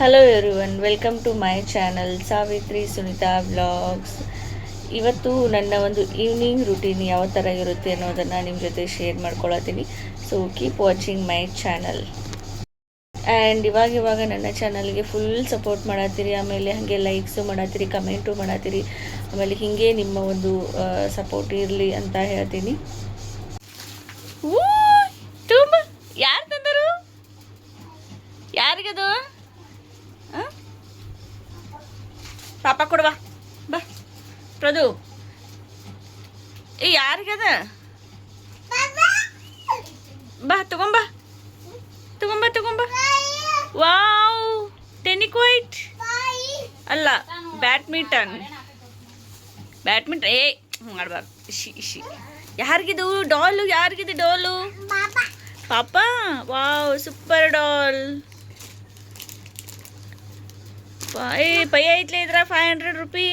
Hello everyone, welcome to my channel Savitri Sunita vlogs. ಇವತ್ತು ನನ್ನ ಒಂದು ಈವ್ನಿಂಗ್ ರುಟೀನ್ ಯಾವ ಥರ ಇರುತ್ತೆ ಅನ್ನೋದನ್ನು ನಿಮ್ಮ ಜೊತೆ ಶೇರ್ ಮಾಡ್ಕೊಳತ್ತೀನಿ. So keep watching my channel. And ಇವಾಗ ನನ್ನ ಚಾನಲ್ಗೆ ಫುಲ್ ಸಪೋರ್ಟ್ ಮಾಡತ್ತೀರಿ, ಆಮೇಲೆ ಹಾಗೆ ಲೈಕ್ಸು ಮಾಡತ್ತೀರಿ, ಕಮೆಂಟು ಮಾಡತ್ತೀರಿ, ಆಮೇಲೆ ಹೀಗೆ ನಿಮ್ಮ ಒಂದು ಸಪೋರ್ಟ್ ಇರಲಿ ಅಂತ ಹೇಳ್ತೀನಿ. ತುಂಬ ಯಾರು ತಂದರು? ಯಾರಿಗದು? ಪಾಪ ಕೊಡುವ ಬಾ ಪ್ರದು. ಯಾರಿಗದ? ಬಾ ತಗೊಂಬ ವಾವ್, ಟೆನಿಕ್ವೈಟ್ ಅಲ್ಲ, ಬ್ಯಾಡ್ಮಿಂಟನ್. ಏ ಮಾಡ್ಬಾರ್ದು. ಇಶಿ ಯಾರಿಗಿದು ಡಾಲು? ಯಾರಿಗಿದೆ ಡಾಲು? ಪಾಪ. Wow, super doll. ಪೈ ಐತ್ಲೆ ಇದ್ರ 500 ರೂಪಿ.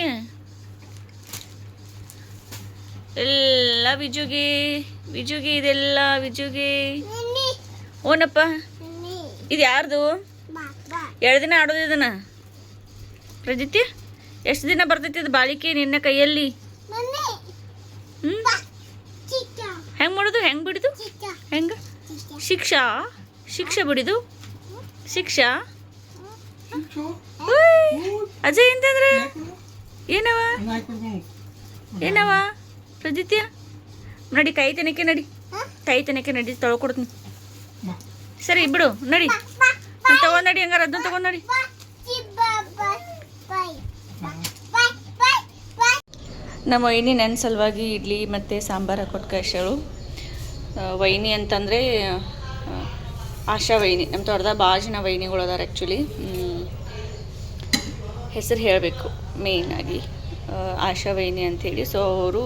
ಎಲ್ಲ ವಿಜುಗೆ ಇದೆಲ್ಲ ವಿಜುಗೆ. ಓನಪ್ಪ, ಇದು ಯಾರ್ದು? 2 ದಿನ ಆಡೋದು ಇದನ್ನ. ಪ್ರಜಿತಿ, ಎಷ್ಟು ದಿನ ಬರ್ತೈತಿ ಇದು ಬಾಳಿಕೆ ನಿನ್ನ ಕೈಯಲ್ಲಿ? ಹೆಂಗ್ ಮಾಡೋದು? ಹೆಂಗ್ ಬಿಡಿದು? ಹೆಂಗ ಶಿಕ್ಷಾ ಬಿಡಿದು? ಶಿಕ್ಷಾ ಅಜಯ್ ಅಂತಂದ್ರೆ ಏನವ ಪ್ರಜಿತ್ಯ? ನಡಿ, ಕೈ ತನಕೆ ನಡಿ, ತೊಳ್ಕೊಡ್ತೀನಿ. ಸರಿ ಬಿಡು, ನಡಿ ತಗೊಂಡಿ. ಹಂಗಾರ ಅದನ್ನ ತಗೊಂಡಿ. ನಮ್ಮ ವೈನಿ ನನ್ನ ಸಲುವಾಗಿ ಇಡ್ಲಿ ಮತ್ತು ಸಾಂಬಾರು ಕೊಟ್ಟು ಕಳ್ಸಳು. ವೈನಿ ಅಂತಂದರೆ ಆಶಾ ವೈನಿ. ನಮ್ಮ ತೋಟದಾಗ ಭಾಳ ಜನ ವೈನಿಗಳು ಅದಾರ. ಆ್ಯಕ್ಚುಲಿ ಹೆಸರು ಹೇಳಬೇಕು ಮೇಯ್ನಾಗಿ, ಆಶಾ ವೈನಿ ಅಂಥೇಳಿ. ಸೊ ಅವರು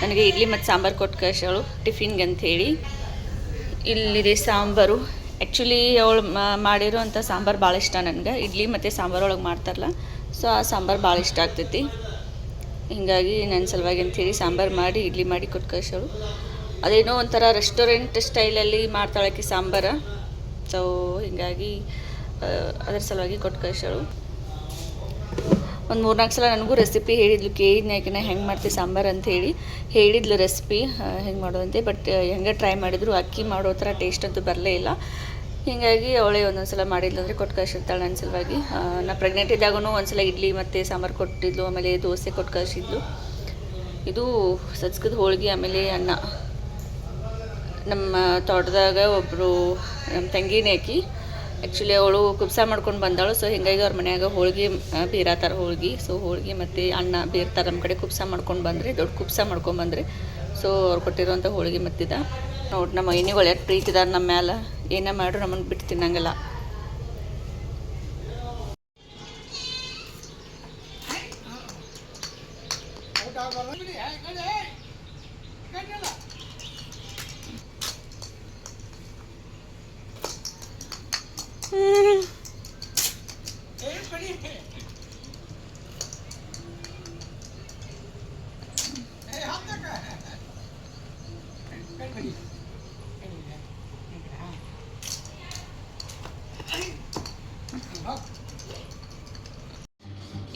ನನಗೆ ಇಡ್ಲಿ ಮತ್ತು ಸಾಂಬಾರು ಕೊಟ್ಟು ಕಳ್ಸಳು ಟಿಫಿನ್ಗೆ ಅಂಥೇಳಿ. ಇಲ್ಲಿದೆ ಸಾಂಬಾರು. ಆ್ಯಕ್ಚುಲಿ ಅವಳು ಮಾಡಿರೋ ಅಂಥ ಸಾಂಬಾರು ಭಾಳ ಇಷ್ಟ ನನಗೆ. ಇಡ್ಲಿ ಮತ್ತು ಸಾಂಬಾರು ಒಳಗೆ ಮಾಡ್ತಾರಲ್ಲ, ಸೊ ಆ ಸಾಂಬಾರು ಭಾಳ ಇಷ್ಟ ಆಗ್ತೈತಿ. ಹೀಗಾಗಿ ನನ್ನ ಸಲುವಾಗಿ ಅಂಥೇಳಿ ಸಾಂಬಾರು ಮಾಡಿ ಇಡ್ಲಿ ಮಾಡಿ ಕೊಟ್ಟು ಕಳ್ಸಳು. ಅದೇನೋ ಒಂಥರ ರೆಸ್ಟೋರೆಂಟ್ ಸ್ಟೈಲಲ್ಲಿ ಮಾಡ್ತಾಳಕ್ಕೆ ಸಾಂಬಾರು. ಸೊ ಹೀಗಾಗಿ ಅದರ ಸಲುವಾಗಿ ಕೊಟ್ಟು ಕಳ್ಸಳು. ಒಂದು 3-4 ಸಲ ನನಗೂ ರೆಸಿಪಿ ಹೇಳಿದ್ಲು. ಕೇಳಿದ್ನ ಯಾಕೆನ ಹೆಂಗೆ ಮಾಡ್ತೀವಿ ಸಾಂಬಾರು ಅಂಥೇಳಿ ಹೇಳಿದ್ಲು ರೆಸಿಪಿ ಹೆಂಗೆ ಮಾಡೋದಂತೆ. ಬಟ್ ಹೆಂಗೆ ಟ್ರೈ ಮಾಡಿದ್ರು ಅಕ್ಕಿ ಮಾಡೋ ಥರ ಟೇಸ್ಟ್ ಅಂತೂ ಬರಲೇ ಇಲ್ಲ. ಹೀಗಾಗಿ ಅವಳೇ ಒಂದೊಂದು ಸಲ ಮಾಡಿದ್ಲು ಅಂದರೆ ಕೊಟ್ಟು ಕಳ್ಸಿರ್ತಾಳೆ ನನ್ನ ಸಲುವಾಗಿ. ನಾ ಪ್ರೆಗ್ನೆಂಟ್ ಇದ್ದಾಗೂ ಒಂದ್ಸಲ ಇಡ್ಲಿ ಮತ್ತು ಸಾಂಬಾರು ಕೊಟ್ಟಿದ್ಲು, ಆಮೇಲೆ ದೋಸೆ ಕೊಟ್ಟು ಕಳ್ಸಿದ್ಲು. ಇದು ಸಜ್ಕದ ಹೋಳಿಗೆ, ಆಮೇಲೆ ಅನ್ನ. ನಮ್ಮ ತೋಟದಾಗ ಒಬ್ಬರು ನಮ್ಮ ತಂಗಿನೇ ಆಕಿ. ಆ್ಯಕ್ಚುಲಿ ಅವಳು ಕುಬ್ಸ ಮಾಡ್ಕೊಂಡು ಬಂದಾಳು. ಸೊ ಹೀಗಾಗಿ ಅವ್ರ ಮನ್ಯಾಗ ಹೋಳಿಗೆ ಬೀರತ್ತಾರ. ಸೊ ಹೋಳಿಗೆ ಮತ್ತು ಅನ್ನ ಬೀರ್ತಾರೆ. ನಮ್ಮ ಕಡೆ ಕುಬ್ಸ ಮಾಡ್ಕೊಂಡು ಬಂದರೆ, ದೊಡ್ಡ ಕುಬ್ಸ ಮಾಡ್ಕೊಂಡ್ಬಂದರೆ ಸೊ ಅವ್ರು ಕೊಟ್ಟಿರೋಂಥ ಹೋಳಿಗೆ ಮತ್ತಿದ ನೋಡಿ. ನಮ್ಮ ಐನಿಗಳು ಎಷ್ಟು ಪ್ರೀತಿದಾರೆ ನಮ್ಮ ಮ್ಯಾಲೆ. ಏನೇ ಮಾಡ್ರು ನಮ್ಮನ್ನು ಬಿಟ್ಟು ತಿನ್ನಂಗಿಲ್ಲ.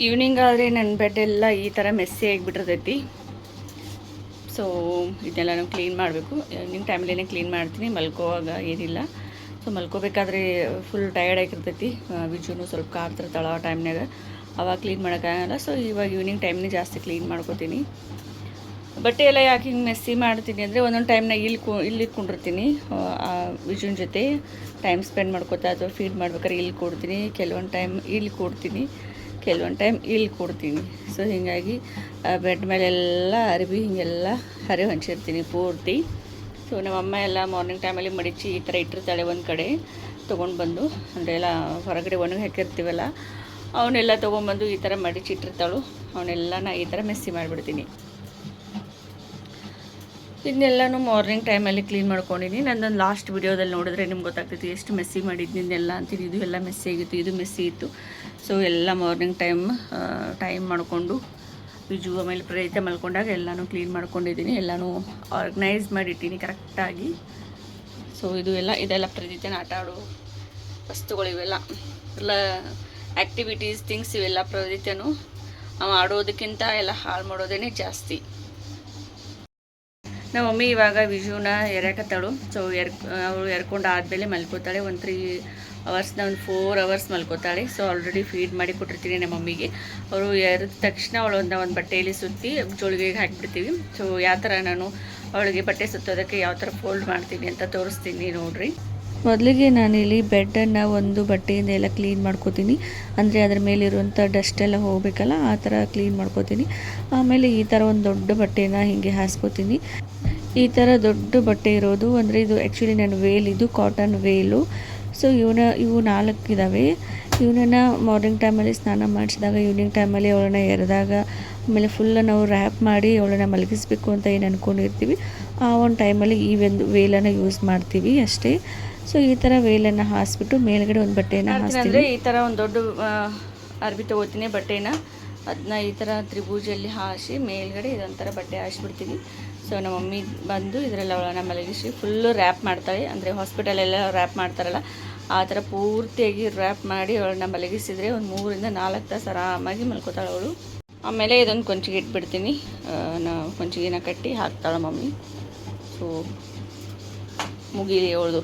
ಈವ್ನಿಂಗ್ ಆದರೆ ನನ್ನ ಬೆಡ್ ಎಲ್ಲ ಈ ಥರ ಮೆಸ್ಸಿ ಆಗಿಬಿಟ್ಟಿರ್ತೈತಿ. ಸೊ ಇದನ್ನೆಲ್ಲ ನಾವು ಕ್ಲೀನ್ ಮಾಡಬೇಕು. ಈವ್ನಿಂಗ್ ಟೈಮಲ್ಲೇ ಕ್ಲೀನ್ ಮಾಡ್ತೀನಿ, ಮಲ್ಕೋವಾಗ ಏನಿಲ್ಲ. ಸೊ ಮಲ್ಕೋಬೇಕಾದ್ರೆ ಫುಲ್ ಟಯರ್ಡ್ ಆಗಿರ್ತೈತಿ. ವಿಜುನು ಸ್ವಲ್ಪ ಕಾಡ್ತಿರ್ತಾಳೆ ಆ ಟೈಮ್ನಾಗ, ಅವಾಗ ಕ್ಲೀನ್ ಮಾಡೋಕ್ಕಾಗಲ್ಲ. ಸೊ ಇವಾಗ ಈವ್ನಿಂಗ್ ಟೈಮ್ನೇ ಜಾಸ್ತಿ ಕ್ಲೀನ್ ಮಾಡ್ಕೋತೀನಿ. ಬಟ್ಟೆ ಎಲ್ಲ ಯಾಕೆ ಹಿಂಗೆ ಮೆಸ್ಸಿ ಮಾಡ್ತೀನಿ ಅಂದರೆ, ಒಂದೊಂದು ಟೈಮ್ನಾಗ ಇಲ್ಲಿ ಇಟ್ಕೊಂಡಿರ್ತೀನಿ ವಿಜುನ ಜೊತೆ ಟೈಮ್ ಸ್ಪೆಂಡ್ ಮಾಡ್ಕೋತಾ, ಅಥವಾ ಫೀಡ್ ಮಾಡ್ಬೇಕಾದ್ರೆ ಇಲ್ಲಿ ಕೊಡ್ತೀನಿ. ಕೆಲವೊಂದು ಟೈಮ್ ಇಲ್ಲಿ ಕೊಡ್ತೀನಿ, ಕೆಲವೊಂದು ಟೈಮ್ ಇಲ್ಲಿ ಕೊಡ್ತೀನಿ. ಸೊ ಹೀಗಾಗಿ ಬೆಡ್ ಮೇಲೆಲ್ಲ ಅರಿವಿ ಹಿಂಗೆಲ್ಲ ಹರಿವು ಹಂಚಿರ್ತೀನಿ ಪೂರ್ತಿ. ಸೊ ನಮ್ಮಮ್ಮ ಎಲ್ಲ ಮಾರ್ನಿಂಗ್ ಟೈಮಲ್ಲಿ ಮಡಿಚಿ ಈ ಥರ ಇಟ್ಟಿರ್ತಾಳೆ ಒಂದು ಕಡೆ ತೊಗೊಂಡು ಬಂದು. ಅಂದರೆ ಎಲ್ಲ ಹೊರಗಡೆ ಒಣಗಿ ಹಾಕಿರ್ತೀವಲ್ಲ, ಅವನ್ನೆಲ್ಲ ತೊಗೊಂಬಂದು ಈ ಥರ ಮಡಿಚಿ ಇಟ್ಟಿರ್ತಾಳು. ಅವನ್ನೆಲ್ಲ ನಾ ಈ ಥರ ಮೆಸ್ಸಿ ಮಾಡಿಬಿಡ್ತೀನಿ. ಇದನ್ನೆಲ್ಲನೂ ಮಾರ್ನಿಂಗ್ ಟೈಮಲ್ಲಿ ಕ್ಲೀನ್ ಮಾಡ್ಕೊಂಡಿನಿ. ನನ್ನೊಂದು ಲಾಸ್ಟ್ ವಿಡಿಯೋದಲ್ಲಿ ನೋಡಿದ್ರೆ ನಿಮ್ಗೆ ಗೊತ್ತಾಗ್ತೈತಿ ಎಷ್ಟು ಮೆಸ್ಸಿ ಮಾಡಿದ್ನಿಂದೆಲ್ಲ ಅಂತೀನಿ. ಇದು ಎಲ್ಲ ಮೆಸ್ಸಿ ಆಗಿತ್ತು, ಇದು ಮೆಸ್ಸಿ ಇತ್ತು. ಸೊ ಎಲ್ಲ ಮಾರ್ನಿಂಗ್ ಟೈಮ್ ಮಾಡಿಕೊಂಡು ವಿಜು ಆಮೇಲೆ ಪ್ರಯತ್ನ ಮಲ್ಕೊಂಡಾಗ ಎಲ್ಲನೂ ಕ್ಲೀನ್ ಮಾಡ್ಕೊಂಡಿದ್ದೀನಿ. ಎಲ್ಲನೂ ಆರ್ಗನೈಸ್ ಮಾಡಿಟ್ಟಿನಿ ಕರೆಕ್ಟಾಗಿ. ಸೊ ಇದೆಲ್ಲ ಪ್ರತಿದಿನ ಆಟ ಆಡೋ ವಸ್ತುಗಳು ಇವೆಲ್ಲ ಎಲ್ಲ ಆ್ಯಕ್ಟಿವಿಟೀಸ್ ಥಿಂಗ್ಸ್ ಇವೆಲ್ಲ ಪ್ರತಿದಿನೂ ಆಡೋದಕ್ಕಿಂತ ಎಲ್ಲ ಹಾಳು ಮಾಡೋದೇ ಜಾಸ್ತಿ. ನಮ್ಮ ಮಮ್ಮಿ ಇವಾಗ ವಿಜುನ ಎರ್ಯಾಕತ್ತಾಳು. ಸೊ ಅವಳು ಎರ್ಕೊಂಡು ಆದಮೇಲೆ ಮಲ್ಕೋತಾಳೆ. ಒಂದು 3 ಅವರ್ಸ್ನ ಒಂದು 4 ಅವರ್ಸ್ ಮಲ್ಕೋತಾಳೆ. ಸೊ ಆಲ್ರೆಡಿ ಫೀಡ್ ಮಾಡಿ ಕೊಟ್ಟಿರ್ತೀನಿ ನಮ್ಮ ಮಮ್ಮಿಗೆ. ಅವರು ಎರೆದ ತಕ್ಷಣ ಅವಳನ್ನ ಒಂದು ಬಟ್ಟೆಯಲ್ಲಿ ಸುತ್ತಿ ಜೋಳಿಗೆಗೆ ಹಾಕಿಬಿಡ್ತೀವಿ. ಸೊ ಯಾವ ಥರ ನಾನು ಅವಳಿಗೆ ಬಟ್ಟೆ ಸುತ್ತೋದಕ್ಕೆ ಯಾವ ಥರ ಫೋಲ್ಡ್ ಮಾಡ್ತೀನಿ ಅಂತ ತೋರಿಸ್ತೀನಿ ನೋಡಿರಿ. ಮೊದಲಿಗೆ ನಾನಿಲ್ಲಿ ಬೆಡ್ಡನ್ನು ಒಂದು ಬಟ್ಟೆಯಿಂದ ಎಲ್ಲ ಕ್ಲೀನ್ ಮಾಡ್ಕೋತೀನಿ. ಅಂದರೆ ಅದರ ಮೇಲಿರುವಂಥ ಡಸ್ಟ್ ಎಲ್ಲ ಹೋಗಬೇಕಲ್ಲ, ಆ ಥರ ಕ್ಲೀನ್ ಮಾಡ್ಕೋತೀನಿ. ಆಮೇಲೆ ಈ ಥರ ಒಂದು ದೊಡ್ಡ ಬಟ್ಟೆನ ಹೀಗೆ ಹಾಸ್ಕೋತೀನಿ. ಈ ಥರ ದೊಡ್ಡ ಬಟ್ಟೆ ಇರೋದು ಅಂದರೆ ಇದು ಆ್ಯಕ್ಚುಲಿ ನನ್ನ ವೇಲ್, ಇದು ಕಾಟನ್ ವೇಲು. ಸೊ ಇವು 4 ಇದ್ದಾವೆ. ಇವನನ್ನು ಮಾರ್ನಿಂಗ್ ಟೈಮಲ್ಲಿ ಸ್ನಾನ ಮಾಡಿಸಿದಾಗ, ಈವ್ನಿಂಗ್ ಟೈಮಲ್ಲಿ ಅವಳನ್ನ ಎರೆದಾಗ, ಆಮೇಲೆ ಫುಲ್ಲ ನಾವು ರ್ಯಾಪ್ ಮಾಡಿ ಅವಳನ್ನ ಮಲಗಿಸ್ಬೇಕು ಅಂತ ಏನು ಅಂದ್ಕೊಂಡಿರ್ತೀವಿ, ಆ ಒಂದು ಟೈಮಲ್ಲಿ ಈ ಒಂದು ವೇಲನ್ನು ಯೂಸ್ ಮಾಡ್ತೀವಿ ಅಷ್ಟೇ. ಸೊ ಈ ಥರ ವೇಲನ್ನು ಹಾಸ್ಬಿಟ್ಟು ಮೇಲ್ಗಡೆ ಒಂದು ಬಟ್ಟೆಯನ್ನು ಹಾಸ್ತೀವಿ. ಈ ಥರ ಒಂದು ದೊಡ್ಡ ಅರ್ಬಿ ತೊಗೋತೀನಿ ಬಟ್ಟೆನ, ಅದನ್ನ ಈ ಥರ ತ್ರಿಭುಜಲ್ಲಿ ಹಾಸಿ ಮೇಲ್ಗಡೆ ಇದೊಂಥರ ಬಟ್ಟೆ ಹಾಸಿಬಿಡ್ತೀವಿ. ಸೊ ನಮ್ಮ ಮಮ್ಮಿ ಬಂದು ಇದರಲ್ಲಿ ಅವಳನ್ನ ಮಲಗಿಸಿ ಫುಲ್ಲು ರ್ಯಾಪ್ ಮಾಡ್ತಾಳೆ. ಅಂದರೆ ಹಾಸ್ಪಿಟಲೆಲ್ಲ ರ್ಯಾಪ್ ಮಾಡ್ತಾರಲ್ಲ ಆ ಥರ ಪೂರ್ತಿಯಾಗಿ ರ್ಯಾಪ್ ಮಾಡಿ ಅವಳನ್ನ ಮಲಗಿಸಿದರೆ ಒಂದು 3 ಇಂದ 4 ತಾಸು ಆರಾಮಾಗಿ ಮಲ್ಕೋತಾಳೆ ಅವಳು. ಆಮೇಲೆ ಇದೊಂದು ಕೊಂಚಿಗೆ ಇಟ್ಬಿಡ್ತೀನಿ. ಕೊಂಚಿಗೆನ ಕಟ್ಟಿ ಹಾಕ್ತಾಳೆ ಮಮ್ಮಿ. ಸೊ ಮುಗೀಲಿ ಅವಳದು.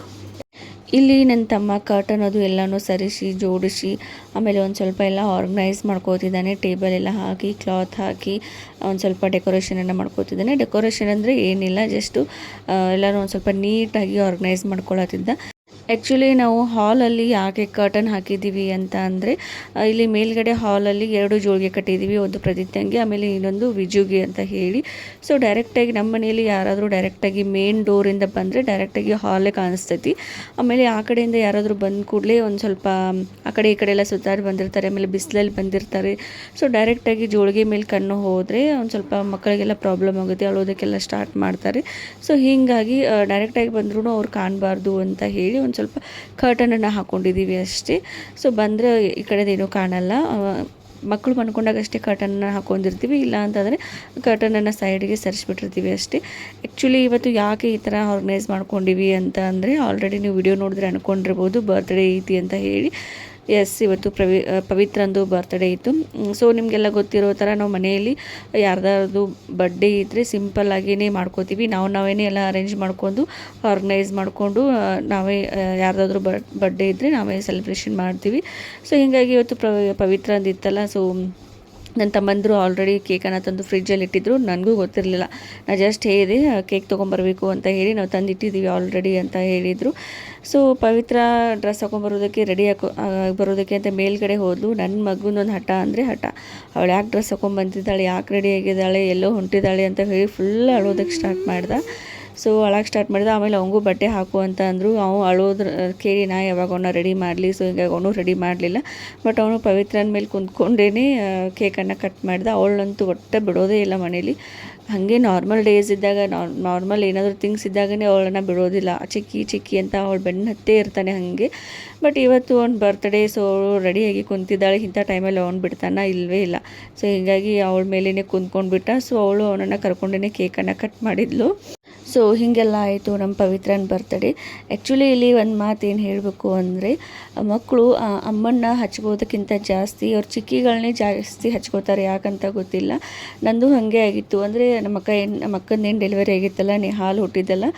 ಇಲ್ಲಿ ನನ್ನ ತಮ್ಮ ಕರ್ಟನ್ ಅದು ಎಲ್ಲನೂ ಸರಿಸಿ ಜೋಡಿಸಿ ಆಮೇಲೆ ಒಂದು ಸ್ವಲ್ಪ ಎಲ್ಲ ಆರ್ಗನೈಸ್ ಮಾಡ್ಕೋತಿದ್ದಾನೆ. ಟೇಬಲ್ ಎಲ್ಲ ಹಾಕಿ ಕ್ಲಾತ್ ಹಾಕಿ ಒಂದು ಸ್ವಲ್ಪ ಡೆಕೋರೇಷನನ್ನು ಮಾಡ್ಕೋತಿದ್ದಾನೆ. ಡೆಕೋರೇಷನ್ ಅಂದರೆ ಏನಿಲ್ಲ, ಜಸ್ಟು ಎಲ್ಲನೂ ಒಂದು ಸ್ವಲ್ಪ ನೀಟಾಗಿ ಆರ್ಗನೈಸ್ ಮಾಡ್ಕೊಳತ್ತಿದ್ದ. ಆ್ಯಕ್ಚುಲಿ ನಾವು ಹಾಲಲ್ಲಿ ಯಾಕೆ ಕರ್ಟನ್ ಹಾಕಿದ್ದೀವಿ ಅಂತ ಅಂದರೆ, ಇಲ್ಲಿ ಮೇಲ್ಗಡೆ ಹಾಲಲ್ಲಿ 2 ಜೋಳಿಗೆ ಕಟ್ಟಿದ್ದೀವಿ, ಒಂದು ಪ್ರದಿತ್ಯಂಗೆ ಆಮೇಲೆ ಇನ್ನೊಂದು ವಿಜುಗೆ ಅಂತ ಹೇಳಿ. ಸೊ ಡೈರೆಕ್ಟಾಗಿ ನಮ್ಮ ಮನೆಯಲ್ಲಿ ಯಾರಾದರೂ ಡೈರೆಕ್ಟಾಗಿ ಮೇನ್ ಡೋರಿಂದ ಬಂದರೆ ಡೈರೆಕ್ಟಾಗಿ ಹಾಲೇ ಕಾಣಿಸ್ತೈತಿ. ಆಮೇಲೆ ಆ ಕಡೆಯಿಂದ ಯಾರಾದರೂ ಬಂದ ಕೂಡಲೇ ಒಂದು ಸ್ವಲ್ಪ ಆ ಕಡೆ ಈ ಕಡೆ ಎಲ್ಲ ಸುತ್ತಾಡಿ ಬಂದಿರ್ತಾರೆ, ಆಮೇಲೆ ಬಿಸಿಲಲ್ಲಿ ಬಂದಿರ್ತಾರೆ. ಸೊ ಡೈರೆಕ್ಟಾಗಿ ಜೋಳಿಗೆ ಮೇಲೆ ಕಣ್ಣು ಹೋದರೆ ಒಂದು ಸ್ವಲ್ಪ ಮಕ್ಕಳಿಗೆಲ್ಲ ಪ್ರಾಬ್ಲಮ್ ಆಗುತ್ತೆ, ಅಳೋದಕ್ಕೆಲ್ಲ ಸ್ಟಾರ್ಟ್ ಮಾಡ್ತಾರೆ. ಸೊ ಹೀಗಾಗಿ ಡೈರೆಕ್ಟಾಗಿ ಬಂದ್ರೂ ಅವ್ರು ಕಾಣಬಾರ್ದು ಅಂತ ಹೇಳಿ ಒಂದು ಸ್ವಲ್ಪ ಕರ್ಟನನ್ನು ಹಾಕ್ಕೊಂಡಿದ್ದೀವಿ ಅಷ್ಟೇ. ಸೊ ಬಂದರೆ ಈ ಕಡೆದೇನೂ ಕಾಣಲ್ಲ. ಮಕ್ಕಳು ಮನ್ಕೊಂಡಾಗ ಅಷ್ಟೇ ಕರ್ಟನನ್ನು ಹಾಕ್ಕೊಂಡಿರ್ತೀವಿ, ಇಲ್ಲ ಅಂತಂದರೆ ಕರ್ಟನನ್ನು ಸೈಡ್ಗೆ ಸರಿಸ್ಬಿಟ್ಟಿರ್ತೀವಿ ಅಷ್ಟೇ. ಆ್ಯಕ್ಚುಲಿ ಇವತ್ತು ಯಾಕೆ ಈ ಥರ ಆರ್ಗನೈಸ್ ಮಾಡ್ಕೊಂಡಿವಿ ಅಂತ ಅಂದರೆ, ಆಲ್ರೆಡಿ ನೀವು ವಿಡಿಯೋ ನೋಡಿದ್ರೆ ಅಂದ್ಕೊಂಡಿರ್ಬೋದು ಬರ್ತ್ಡೇ ಐತಿ ಅಂತ ಹೇಳಿ. ಎಸ್, ಇವತ್ತು ಪವಿತ್ರಂದು ಬರ್ತ್ಡೇ ಇತ್ತು. ಸೊ ನಿಮಗೆಲ್ಲ ಗೊತ್ತಿರೋ ಥರ ನಾವು ಮನೆಯಲ್ಲಿ ಯಾರ್ದಾದ್ರು ಬರ್ಡೇ ಇದ್ದರೆ ಸಿಂಪಲ್ಲಾಗಿಯೇ ಮಾಡ್ಕೋತೀವಿ. ನಾವೇನೇ ಎಲ್ಲ ಅರೇಂಜ್ ಮಾಡ್ಕೊಂಡು ಆರ್ಗನೈಸ್ ಮಾಡಿಕೊಂಡು ನಾವೇ ಯಾರ್ದಾದ್ರೂ ಬರ್ಡೇ ಇದ್ದರೆ ನಾವೇ ಸೆಲೆಬ್ರೇಷನ್ ಮಾಡ್ತೀವಿ. ಸೊ ಹೀಗಾಗಿ ಇವತ್ತು ಪವಿತ್ರಂದು ಇತ್ತಲ್ಲ. ಸೊ ನನ್ನ ತಮ್ಮಂದರು ಆಲ್ರೆಡಿ ಕೇಕನ್ನು ತಂದು ಫ್ರಿಜ್ಜಲ್ಲಿ ಇಟ್ಟಿದ್ರು. ನನಗೂ ಗೊತ್ತಿರಲಿಲ್ಲ, ನಾನು ಜಸ್ಟ್ ಹೇಳಿದೆ ಕೇಕ್ ತೊಗೊಂಬರ್ಬೇಕು ಅಂತ ಹೇಳಿ, ನಾವು ತಂದಿಟ್ಟಿದ್ದೀವಿ ಆಲ್ರೆಡಿ ಅಂತ ಹೇಳಿದರು. ಸೊ ಪವಿತ್ರ ಡ್ರೆಸ್ ಹಾಕೊಂಬರೋದಕ್ಕೆ ರೆಡಿ ಬರೋದಕ್ಕೆ ಅಂತ ಮೇಲ್ಗಡೆ ಹೋದ್ಲು. ನನ್ನ ಮಗುನೊಂದು ಹಠ ಅಂದರೆ ಹಠ. ಅವಳು ಯಾಕೆ ಡ್ರೆಸ್ ಹಾಕೊಂಬಂತಿದ್ದಾಳೆ, ಯಾಕೆ ರೆಡಿ ಆಗಿದ್ದಾಳೆ, ಎಲ್ಲೋ ಹೊಂಟಿದ್ದಾಳೆ ಅಂತ ಹೇಳಿ ಫುಲ್ ಅಳೋದಕ್ಕೆ ಸ್ಟಾರ್ಟ್ ಮಾಡ್ದೆ. ಸೊ ಅಳಕ್ಕೆ ಸ್ಟಾರ್ಟ್ ಮಾಡಿದ. ಆಮೇಲೆ ಅವಂಗೂ ಬಟ್ಟೆ ಹಾಕು ಅಂತ ಅಂದರು. ಅವನು ಅಳೋದ್ರ ಕೇಳಿ ನಾ ಯಾವಾಗ ಅವನ್ನ ರೆಡಿ ಮಾಡಲಿ. ಸೊ ಹೀಗಾಗಿ ಅವನು ರೆಡಿ ಮಾಡಲಿಲ್ಲ. ಬಟ್ ಅವನು ಪವಿತ್ರನ ಮೇಲೆ ಕುಂತ್ಕೊಂಡೇ ಕೇಕನ್ನು ಕಟ್ ಮಾಡ್ದೆ. ಅವಳಂತೂ ಒಟ್ಟೆ ಬಿಡೋದೇ ಇಲ್ಲ ಮನೇಲಿ. ಹಾಗೆ ನಾರ್ಮಲ್ ಡೇಸ್ ಇದ್ದಾಗ ನಾರ್ಮಲ್ ಏನಾದರೂ ಥಿಂಗ್ಸ್ ಇದ್ದಾಗನೇ ಅವಳನ್ನು ಬಿಡೋದಿಲ್ಲ. ಚಿಕ್ಕಿ ಅಂತ ಅವಳು ಬೆನ್ನ ಹತ್ತೇ ಇರ್ತಾನೆ ಹಾಗೆ. ಬಟ್ ಇವತ್ತು ಅವ್ನು ಬರ್ತ್ಡೇ, ಸೊ ಅವಳು ರೆಡಿಯಾಗಿ ಕುಂತಿದ್ದಾಳೆ. ಇಂಥ ಟೈಮಲ್ಲಿ ಅವ್ನು ಬಿಡ್ತಾನೆ ಇಲ್ಲವೇ ಇಲ್ಲ. ಸೊ ಹೀಗಾಗಿ ಅವಳ ಮೇಲೇ ಕುಂತ್ಕೊಂಡ್ಬಿಟ್ಟ. ಸೊ ಅವಳು ಅವನನ್ನು ಕರ್ಕೊಂಡೇ ಕೇಕನ್ನು ಕಟ್ ಮಾಡಿದ್ಲು. ಸೊ ಹೀಗೆಲ್ಲ ಆಯಿತು ನಮ್ಮ ಪವಿತ್ರನ ಬರ್ತ್ಡೇ. ಆ್ಯಕ್ಚುಲಿ ಇಲ್ಲಿ ಒಂದು ಮಾತು ಏನು ಹೇಳಬೇಕು ಅಂದರೆ, ಮಕ್ಕಳು ಅಮ್ಮನ್ನ ಹಚ್ಕೋದಕ್ಕಿಂತ ಜಾಸ್ತಿ ಅವ್ರ ಚಿಕ್ಕಿಗಳನ್ನೇ ಜಾಸ್ತಿ ಹಚ್ಕೋತಾರೆ. ಯಾಕಂತ ಗೊತ್ತಿಲ್ಲ. ನಂದು ಹಾಗೆ ಆಗಿತ್ತು. ಅಂದರೆ ನಮ್ಮ ಅಕ್ಕಂದೇನು ಡೆಲಿವರಿ ಆಗಿತ್ತಲ್ಲ, ನಿಹಾಲ್ ಹುಟ್ಟಿದ್ದಲ್ಲ.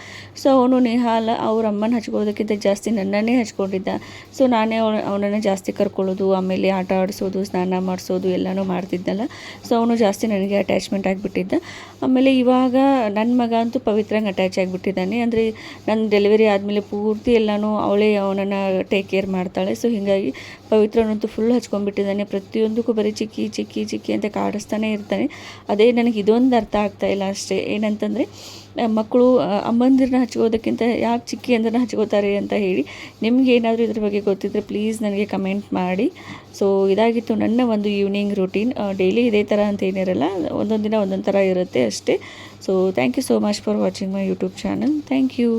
ಸೊ ಅವನು ನಿಹಾಲ್ ಅವ್ರ ಅಮ್ಮನ ಹಚ್ಕೋದಕ್ಕಿಂತ ಜಾಸ್ತಿ ನನ್ನನ್ನೇ ಹಚ್ಕೊಂಡಿದ್ದ. ಸೊ ನಾನೇ ಅವನನ್ನು ಜಾಸ್ತಿ ಕರ್ಕೊಳ್ಳೋದು, ಆಮೇಲೆ ಆಟ ಆಡಿಸೋದು, ಸ್ನಾನ ಮಾಡಿಸೋದು ಎಲ್ಲನೂ ಮಾಡ್ತಿದ್ದಲ್ಲ. ಸೊ ಅವನು ಜಾಸ್ತಿ ನನಗೆ ಅಟ್ಯಾಚ್ಮೆಂಟ್ ಆಗಿಬಿಟ್ಟಿದ್ದ. ಆಮೇಲೆ ಇವಾಗ ನನ್ನ ಮಗ ಅಂತೂ ಪವಿತ್ರ ಅಟ್ಯಾಚ್ ಆಗಿಬಿಟ್ಟಿದ್ದಾನೆ. ಅಂದರೆ ನನ್ನ ಡೆಲಿವರಿ ಆದಮೇಲೆ ಪೂರ್ತಿ ಎಲ್ಲನೂ ಅವಳೇ ಅವನನ್ನು ಟೇಕ್ ಕೇರ್ ಮಾಡ್ತಾಳೆ. ಸೊ ಹೀಗಾಗಿ ಪವಿತ್ರನಂತೂ ಫುಲ್ ಹಚ್ಕೊಂಡ್ಬಿಟ್ಟಿದ್ದಾನೆ. ಪ್ರತಿಯೊಂದಕ್ಕೂ ಬರೀ ಚಿಕ್ಕಿ ಅಂತ ಕಾಡಿಸ್ತಾನೆ ಇರ್ತಾನೆ. ಅದೇ ನನಗೆ ಇದೊಂದು ಅರ್ಥ ಆಗ್ತಾಯಿಲ್ಲ ಅಷ್ಟೇ. ಏನಂತಂದರೆ ಮಕ್ಕಳು ಅಮ್ಮಂದಿರನ್ನ ಹಚ್ಕೋದಕ್ಕಿಂತ ಯಾಕೆ ಚಿಕ್ಕಿ ಅಂದ್ರನ್ನ ಹಚ್ಕೋತಾರೆ ಅಂತ ಹೇಳಿ. ನಿಮ್ಗೆ ಏನಾದರೂ ಇದ್ರ ಬಗ್ಗೆ ಗೊತ್ತಿದ್ದರೆ ಪ್ಲೀಸ್ ನನಗೆ ಕಮೆಂಟ್ ಮಾಡಿ. ಸೊ ಇದಾಗಿತ್ತು ನನ್ನ ಒಂದು ಈವ್ನಿಂಗ್ ರೂಟೀನ್. ಡೈಲಿ ಇದೇ ಥರ ಅಂತ ಏನಿರಲ್ಲ, ಒಂದೊಂದು ದಿನ ಒಂದೊಂದು ಥರ ಇರುತ್ತೆ ಅಷ್ಟೇ. So thank you so much for watching my YouTube channel. Thank you.